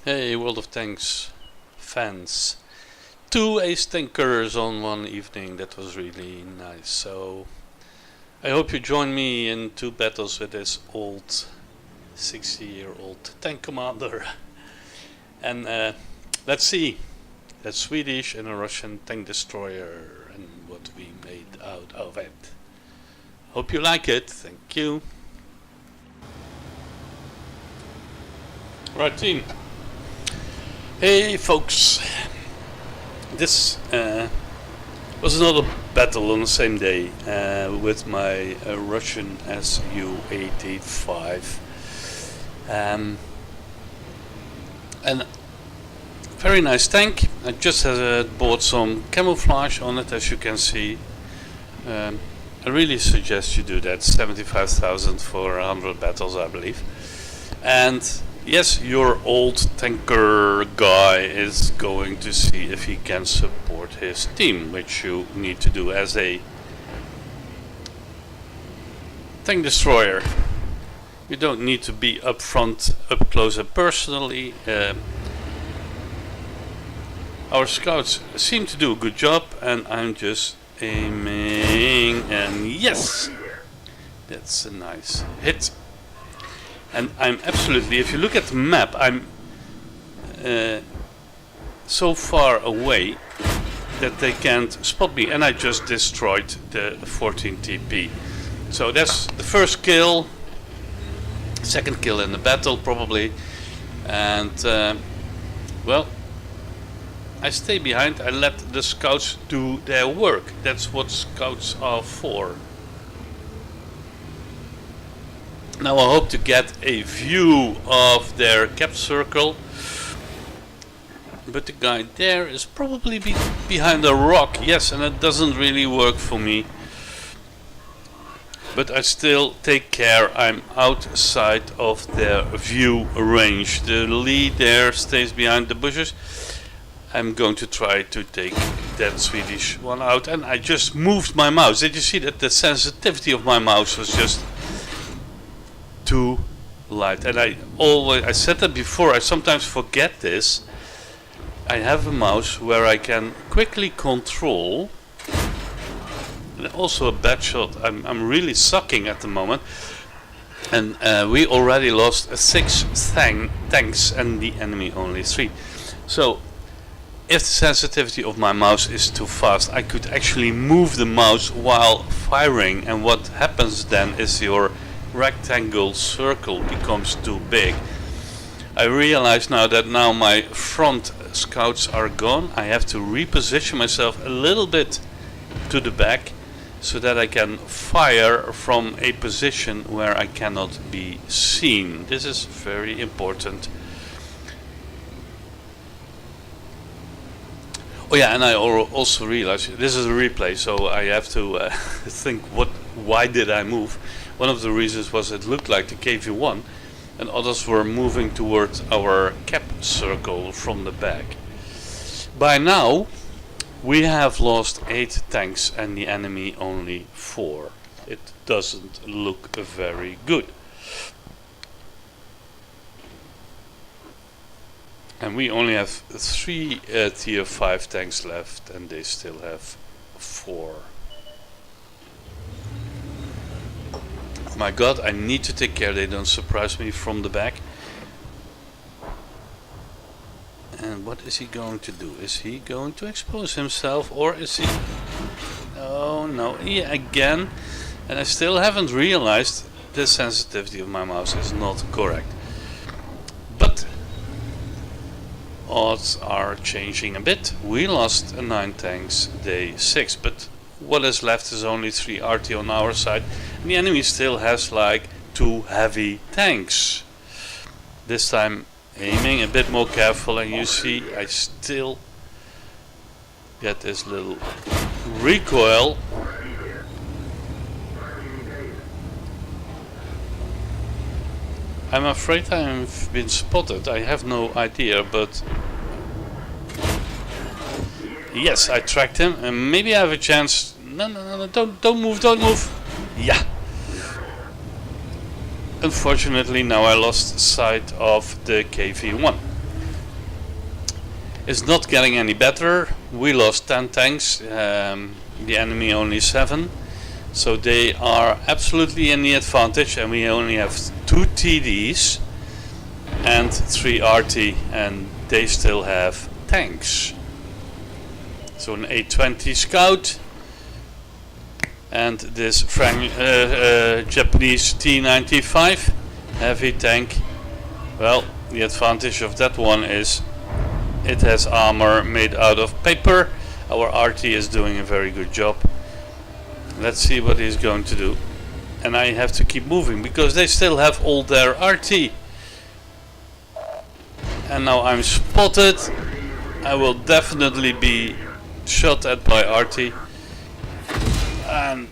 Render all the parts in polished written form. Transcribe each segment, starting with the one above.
Hey, World of Tanks fans. Two ace tankers on one evening, that was really nice. So, I hope you join me in two battles with this old 60-year-old tank commander. And let's see, a Swedish and a Russian tank destroyer and what we made out of it. Hope you like it, thank you. Right, team. Hey folks, this was another battle on the same day with my Russian Su-885 and very nice tank. I just bought some camouflage on it, as you can see. I really suggest you do that. 75,000 for 100 battles, I believe. And yes, your old tanker guy is going to see if he can support his team, which you need to do as a tank destroyer. You don't need to be up front, up close and personally. Our scouts seem to do a good job, and I'm just aiming, and yes! That's a nice hit. And I'm absolutely, if you look at the map, I'm so far away that they can't spot me, and I just destroyed the 14 TP. So that's the first kill, second kill in the battle probably, and well, I stay behind. I let the scouts do their work. That's what scouts are for. Now I hope to get a view of their cap circle, but the guy there is probably behind a rock. Yes, and it doesn't really work for me, but I still take care. I'm outside of their view range. The lead there stays behind the bushes. I'm going to try to take that Swedish one out, and I just moved my mouse. Did you see that the sensitivity of my mouse was just too light? And I said that before, I sometimes forget this. I have a mouse where I can quickly control, and also a bad shot. I'm really sucking at the moment, and we already lost 6 tanks and the enemy only 3. So if the sensitivity of my mouse is too fast, I could actually move the mouse while firing, and what happens then is your rectangle circle becomes too big. I realize now that my front scouts are gone. I have to reposition myself a little bit to the back so that I can fire from a position where I cannot be seen. This is very important. Oh yeah, and I also realize this is a replay, so I have to think why did I move? One of the reasons was it looked like the KV-1, and others were moving towards our cap circle from the back. By now, we have lost 8 tanks and the enemy only 4. It doesn't look very good. And we only have 3 tier 5 tanks left, and they still have 4. My god, I need to take care they don't surprise me from the back. And what is he going to do? Is he going to expose himself, or is he... Oh no, yeah, again. And I still haven't realized the sensitivity of my mouse is not correct. But odds are changing a bit. We lost 9 tanks day 6, but what is left is only 3 RT on our side, and the enemy still has like 2 heavy tanks. This time aiming a bit more careful, and you see I still get this little recoil. I'm afraid I've been spotted. I have no idea, but yes, I tracked him, and maybe I have a chance. No, don't move. Yeah. Unfortunately, now I lost sight of the KV-1. is not getting any better. We lost 10 tanks, the enemy only 7. So they are absolutely in the advantage, and we only have 2 TDs and 3 RT, and they still have tanks. So an A20 Scout and this Japanese T95 heavy tank. Well, the advantage of that one is it has armor made out of paper. Our RT is doing a very good job. Let's see what he's going to do. And I have to keep moving because they still have all their RT. And now I'm spotted. I will definitely be shot at by RT. And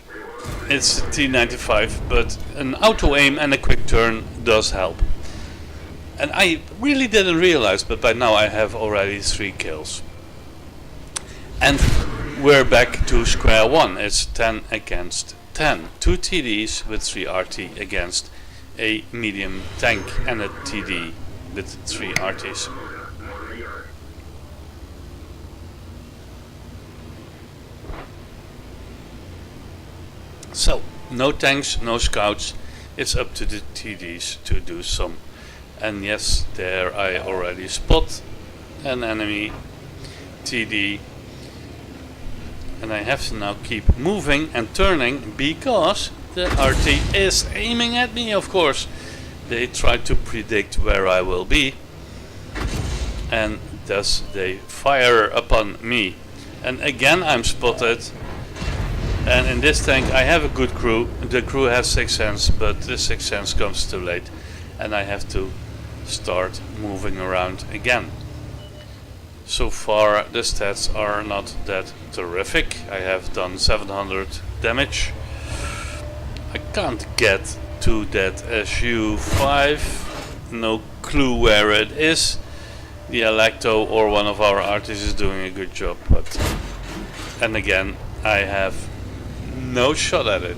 it's a T95, but an auto aim and a quick turn does help. And I really didn't realize, but by now I have already 3 kills. And we're back to square one. It's 10 against 10. 2 TDs with 3 RT against a medium tank and a TD with 3 RTs. So, no tanks, no scouts. It's up to the TDs to do some. And yes, there I already spot an enemy TD. And I have to now keep moving and turning because the RT is aiming at me, of course. They try to predict where I will be. And thus they fire upon me. And again I'm spotted. And in this tank I have a good crew. The crew has 6th sense, but the 6th sense comes too late. And I have to start moving around again. So far the stats are not that terrific. I have done 700 damage. I can't get to that SU-5. No clue where it is. The Electo or one of our artists is doing a good job, but and again I have no shot at it.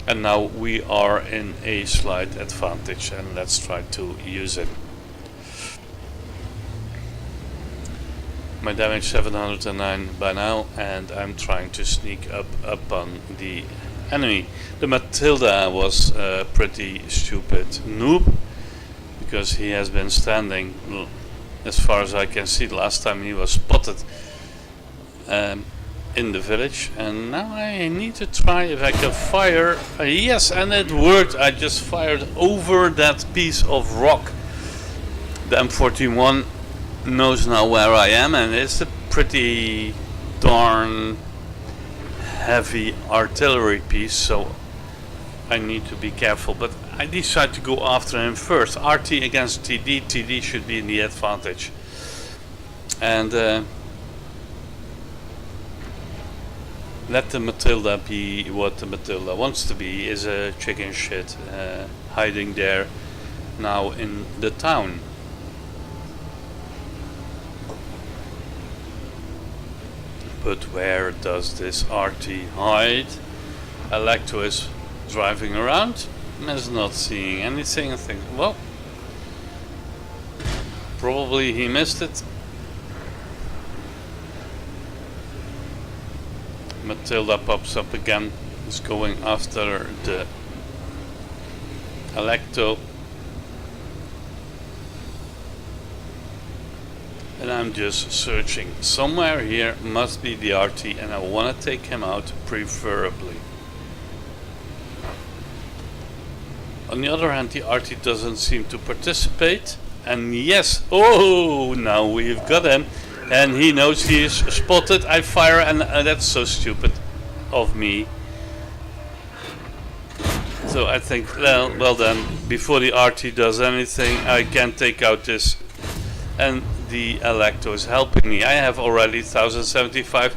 And now we are in a slight advantage, and let's try to use it. My damage 709 by now, and I'm trying to sneak up on the enemy. The Matilda was a pretty stupid noob, because he has been standing, as far as I can see, the last time he was spotted in the village. And now I need to try if I can fire. Yes, and it worked. I just fired over that piece of rock. The M41 knows now where I am, and it's a pretty darn heavy artillery piece, so I need to be careful. But I decide to go after him first. RT against TD. TD should be in the advantage. And let the Matilda be what the Matilda wants to be, is a chicken shit hiding there now in the town. But where does this RT hide? Electo is driving around, is not seeing anything. I think, well, probably he missed it. Matilda pops up again, is going after the Electo. And I'm just searching. Somewhere here must be the RT, and I want to take him out preferably. On the other hand, the RT doesn't seem to participate. And yes, oh, now we've got him. And he knows he is spotted. I fire, and that's so stupid of me. So I think, well then, before the RT does anything, I can take out this. And the Electo is helping me. I have already 1075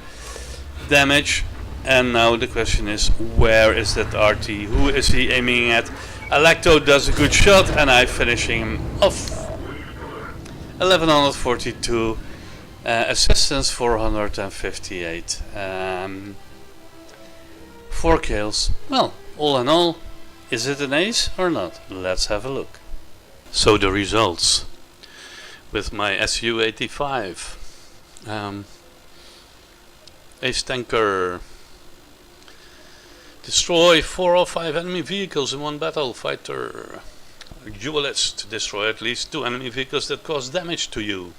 damage. And now the question is, where is that RT? Who is he aiming at? Electo does a good shot, and I'm finishing him off. 1142. Assistance 458. 4 kills. Well, all in all, is it an ace or not? Let's have a look. So the results. with my Su-85 ace tanker. Destroy 4 or 5 enemy vehicles in one battle. Fighter. Duelist. Destroy at least 2 enemy vehicles that cause damage to you.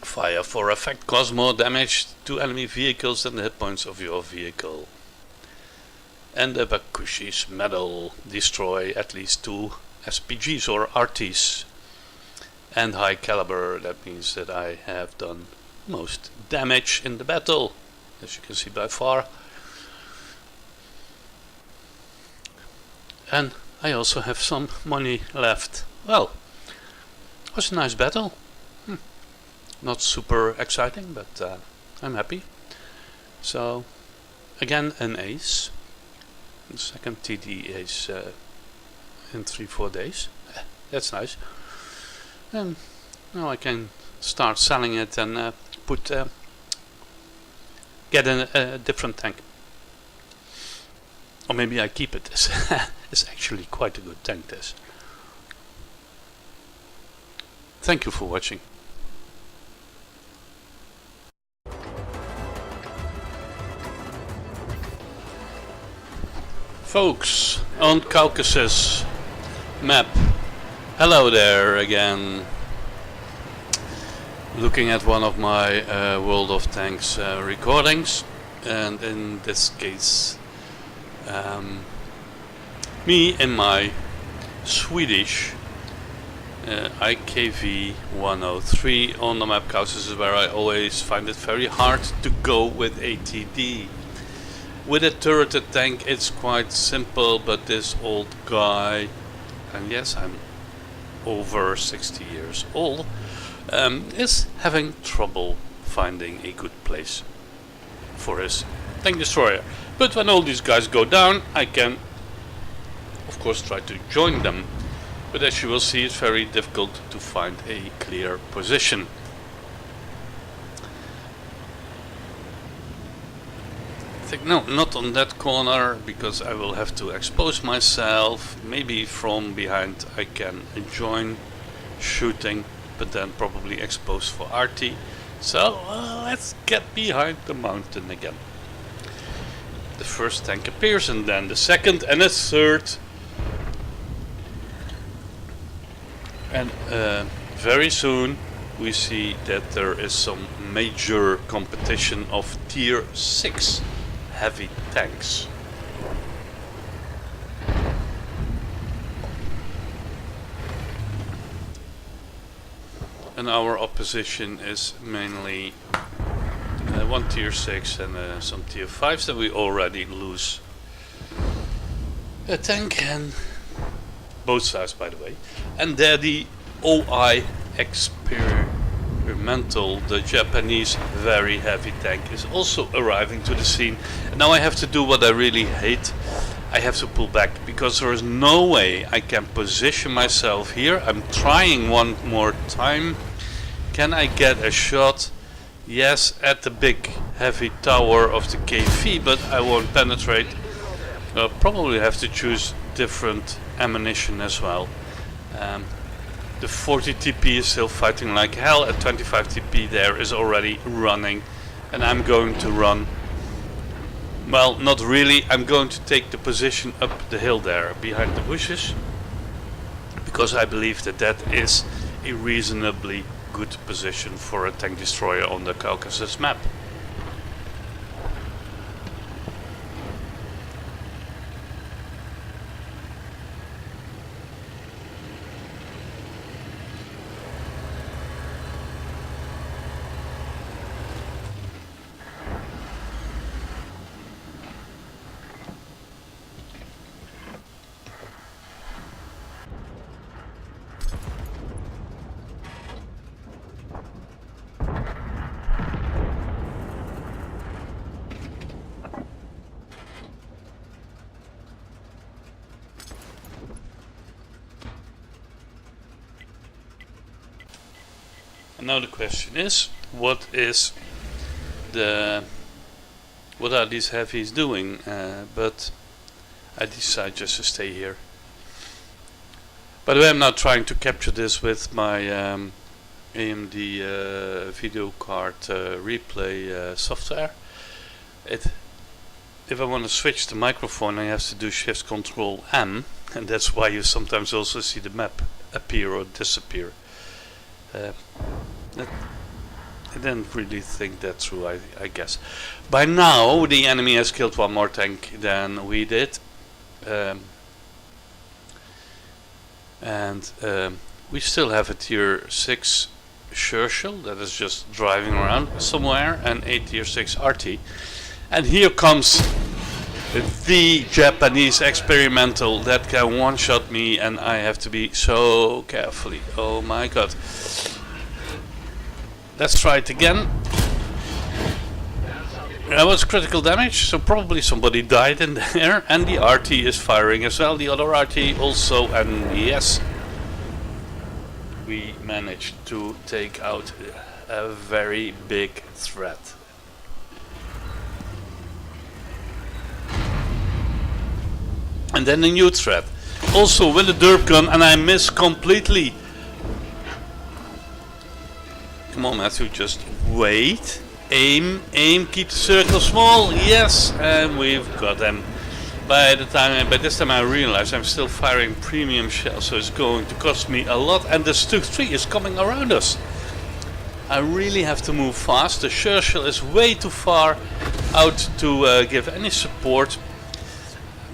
Fire for effect cause more damage to enemy vehicles than the hit points of your vehicle. And the Bakushi's medal. Destroy at least 2 SPGs or RTs. And high caliber. That means that I have done most damage in the battle, as you can see by far. And I also have some money left. Well, it was a nice battle. Not super exciting, but I'm happy. So, again, an ace. The second TD ace in 3-4 days. That's nice. And now I can start selling it and get a different tank. Or maybe I keep it. It's actually quite a good tank, this. Thank you for watching. Folks, on Caucasus map. Hello there again. Looking at one of my World of Tanks recordings, and in this case me in my Swedish IKV 103 on the map Caucasus is where I always find it very hard to go with ATD. With a turreted tank it's quite simple, but this old guy, and yes, I'm over 60 years old, is having trouble finding a good place for his tank destroyer. But when all these guys go down, I can of course try to join them, but as you will see, it's very difficult to find a clear position. I think no, not on that corner, because I will have to expose myself. Maybe from behind I can join shooting, but then probably expose for RT. So let's get behind the mountain again. The first tank appears, and then the second and a third. And very soon we see that there is some major competition of tier 6 heavy tanks. And our opposition is mainly one tier 6 and some tier 5s that we already lose a tank, and both sides, by the way. And there the OI Experimental, the Japanese very heavy tank, is also arriving to the scene. And now I have to do what I really hate. I have to pull back, because there is no way I can position myself here. I'm trying one more time. Can I get a shot? Yes, at the big heavy tower of the KV, but I won't penetrate. I'll probably have to choose different ammunition as well. The 40 TP is still fighting like hell. At 25 TP there is already running, and I'm going to run. Well, not really. I'm going to take the position up the hill there behind the bushes, because I believe that that is a reasonably good position for a tank destroyer on the Caucasus map. Now the question is, what are these heavies doing? But I decide just to stay here. By the way, I'm now trying to capture this with my AMD video card replay software. If I want to switch the microphone, I have to do Shift Control M, and that's why you sometimes also see the map appear or disappear. I didn't really think that through, I guess. By now, the enemy has killed one more tank than we did. We still have a tier 6 Churchill that is just driving around somewhere, and a tier 6 RT. And here comes the Japanese experimental that can one-shot me, and I have to be so carefully. Oh my god. Let's try it again. That was critical damage, so probably somebody died in there, and the RT is firing as well, the other RT also, and yes, we managed to take out a very big threat. And then a new threat, also with a derp gun, and I miss completely. Come on, Matthew, just wait. Aim, keep the circle small. Yes, and we've got them. By this time I realize I'm still firing premium shells, so it's going to cost me a lot. And the Stug 3 is coming around us. I really have to move fast. The Churchill is way too far out to give any support.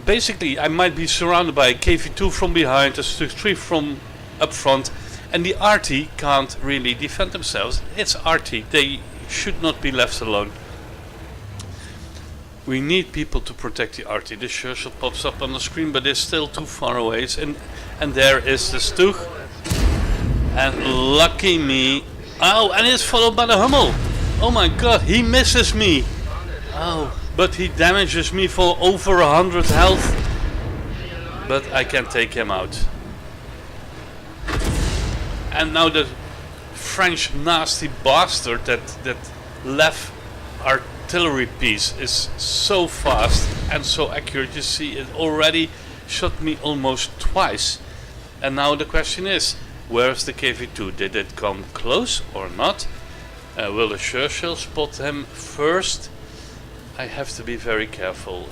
Basically, I might be surrounded by a KV2 from behind, a Stug 3 from up front, and the RT can't really defend themselves. It's RT. They should not be left alone. We need people to protect the RT. The Churchill pops up on the screen, but it's still too far away. And there is the Stug. And lucky me. Oh, and it's followed by the Hummel. Oh my god, he misses me. Oh, but he damages me for over 100 health. But I can take him out. And now the French nasty bastard that left artillery piece is so fast and so accurate. You see, it already shot me almost twice. And now the question is, where's the KV2? Did it come close or not? Will the Churchill spot him first? I have to be very careful.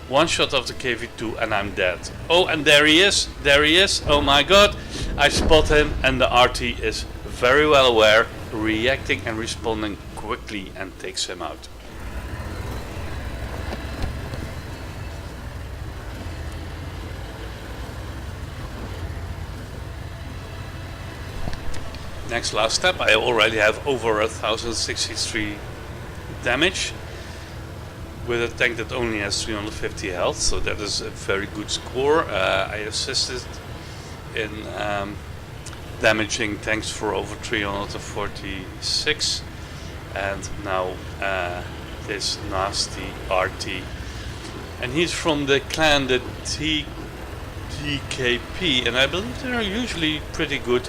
One shot of the KV2 and I'm dead. Oh, and there he is. There he is. Oh my god. I spot him, and the RT is very well aware, reacting and responding quickly, and takes him out. Next last step, I already have over 1063 damage with a tank that only has 350 health, so that is a very good score. I assisted in damaging tanks for over 346, and now this nasty RT, and he's from the clan the TKP, and I believe they're usually pretty good,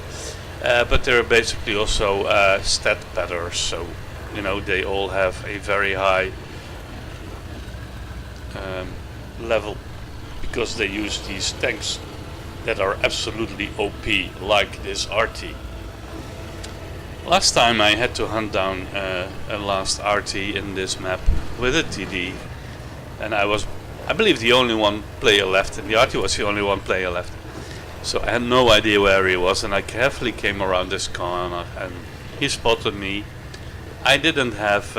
but they're basically also stat betters, so you know, they all have a very high level because they use these tanks that are absolutely OP, like this RT. Last time I had to hunt down a last RT in this map with a TD, and I believe the only one player left, and the RT was the only one player left. So I had no idea where he was, and I carefully came around this corner and he spotted me. I didn't have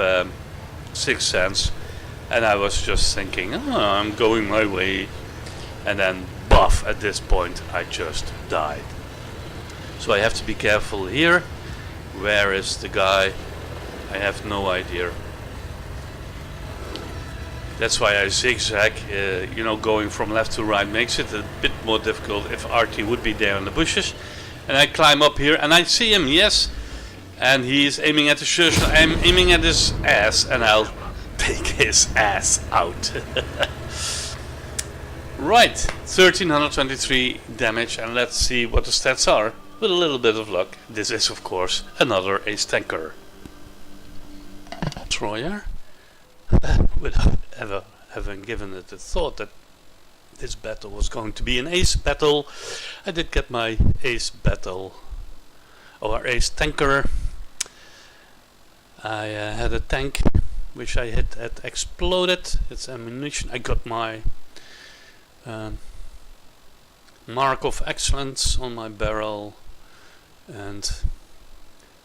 sixth sense, and I was just thinking, oh, I'm going my way, and then buff, at this point I just died. So I have to be careful here. Where is the guy? I have no idea. That's why I zigzag, you know, going from left to right makes it a bit more difficult if RT would be there in the bushes. And I climb up here and I see him, yes, and he's aiming at the Churchill. I'm aiming at his ass, and I'll take his ass out. Right, 1323 damage, and let's see what the stats are. With a little bit of luck, this is of course another ace tanker. Troyer, without ever having given it a thought that this battle was going to be an ace battle. I did get my ace battle, or ace tanker. I had a tank which I hit at exploded. It's ammunition. I got my mark of excellence on my barrel and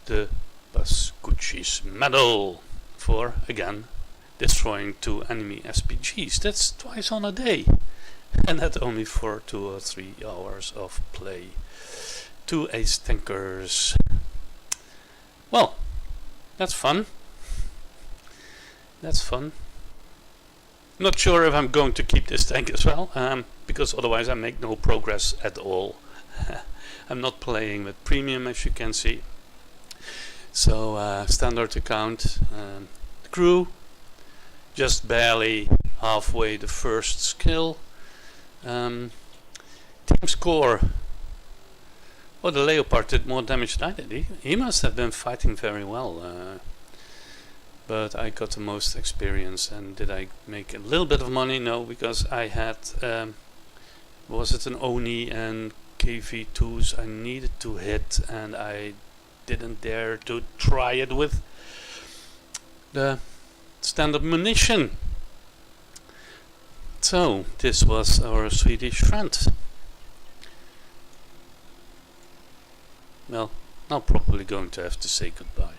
the Pascucci's medal for, again, destroying 2 enemy SPGs. That's twice on a day, and that only for 2 or 3 hours of play. 2 ace tankers. Well, that's fun. That's fun. Not sure if I'm going to keep this tank as well, because otherwise I make no progress at all. I'm not playing with premium, as you can see. So standard account. The crew, just barely halfway the first skill. Team score. Oh, the Leopard did more damage than I did. He must have been fighting very well. But I got the most experience. And did I make a little bit of money? No, because I had, was it an Oni and KV2s I needed to hit, and I didn't dare to try it with the standard munition. So this was our Swedish friend. Well, I'm probably going to have to say goodbye.